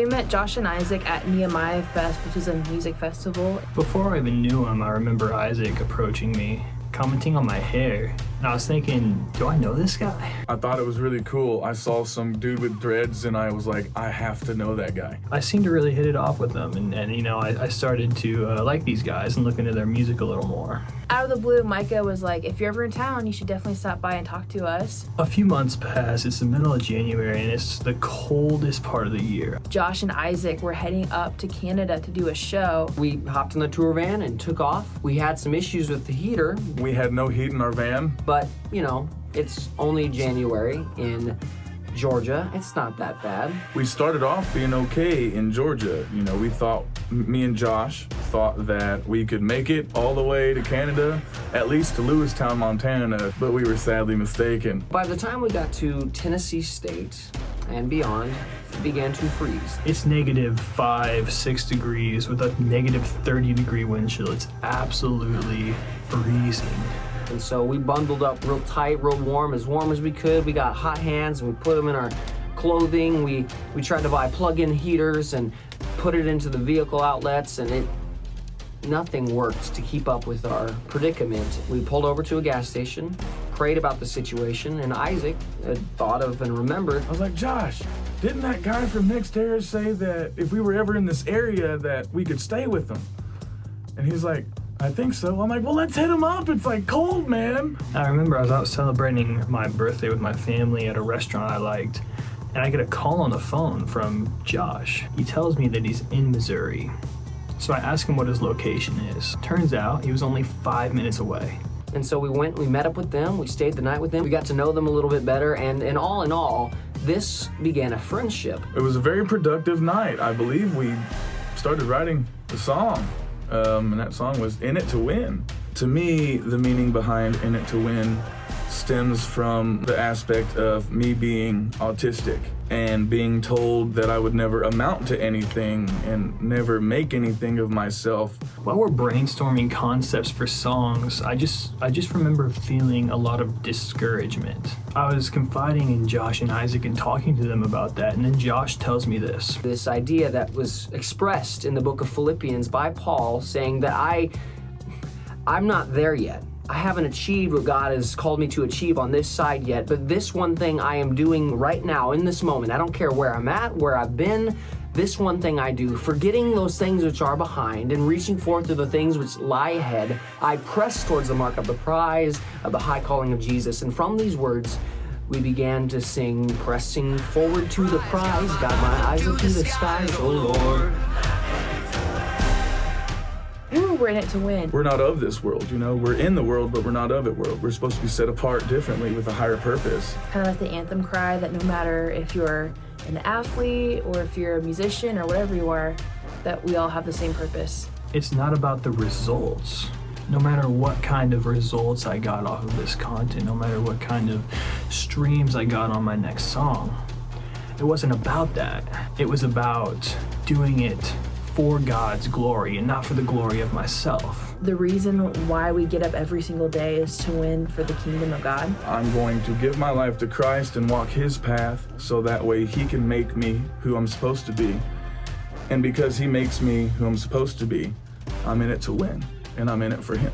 We met Josh and Isaac at Nehemiah Fest, which is a music festival. Before I even knew him, I remember Isaac approaching me, commenting on my hair. And I was thinking, do I know this guy? I thought it was really cool. I saw some dude with dreads and I was like, I have to know that guy. I seemed to really hit it off with them, and you know, I started to like these guys and look into their music a little more. Out of the blue, Micah was like, if you're ever in town, you should definitely stop by and talk to us. A few months pass, it's the middle of January, and it's the coldest part of the year. Josh and Isaac were heading up to Canada to do a show. We hopped in the tour van and took off. We had some issues with the heater. We had no heat in our van. But, you know, it's only January in Georgia. It's not that bad. We started off being okay in Georgia. You know, we thought, me and Josh thought that we could make it all the way to Canada, at least to Lewistown, Montana, but we were sadly mistaken. By the time we got to Tennessee State and beyond, it began to freeze. It's negative 5-6 degrees with a negative 30-degree wind chill. It's absolutely freezing. And so we bundled up real tight, real warm as we could. We got hot hands and we put them in our clothing. We tried to buy plug-in heaters and put it into the vehicle outlets, and nothing worked to keep up with our predicament. We pulled over to a gas station, prayed about the situation, and Isaac had thought of and remembered. I was like, Josh, didn't that guy from NEXTERA say that if we were ever in this area that we could stay with them? And he's like, I think so. I'm like, well, let's hit him up. It's like cold, man. I remember I was out celebrating my birthday with my family at a restaurant I liked, and I get a call on the phone from Josh. He tells me that he's in Missouri. So I ask him what his location is. Turns out he was only 5 minutes away. And so we met up with them, we stayed the night with them, we got to know them a little bit better, and in all, this began a friendship. It was a very productive night. I believe we started writing the song, and that song was In It to Win. To me, the meaning behind In It to Win stems from the aspect of me being autistic and being told that I would never amount to anything and never make anything of myself. While we're brainstorming concepts for songs, I just remember feeling a lot of discouragement. I was confiding in Josh and Isaac and talking to them about that, and then Josh tells me this. This idea that was expressed in the book of Philippians by Paul, saying that I'm not there yet. I haven't achieved what God has called me to achieve on this side yet, but this one thing I am doing right now in this moment, I don't care where I'm at, where I've been, this one thing I do, forgetting those things which are behind and reaching forth to the things which lie ahead, I press towards the mark of the prize of the high calling of Jesus. And from these words, we began to sing, pressing forward to the prize, got my eyes up to the skies, oh Lord. Ooh, we're in it to win. We're not of this world, you know? We're in the world, but we're not of it world. We're supposed to be set apart differently with a higher purpose. Kind of like the anthem cry that no matter if you're an athlete or if you're a musician or whatever you are, that we all have the same purpose. It's not about the results. No matter what kind of results I got off of this content, no matter what kind of streams I got on my next song, it wasn't about that. It was about doing it for God's glory and not for the glory of myself. The reason why we get up every single day is to win for the kingdom of God. I'm going to give my life to Christ and walk His path so that way He can make me who I'm supposed to be. And because He makes me who I'm supposed to be, I'm in it to win, and I'm in it for Him.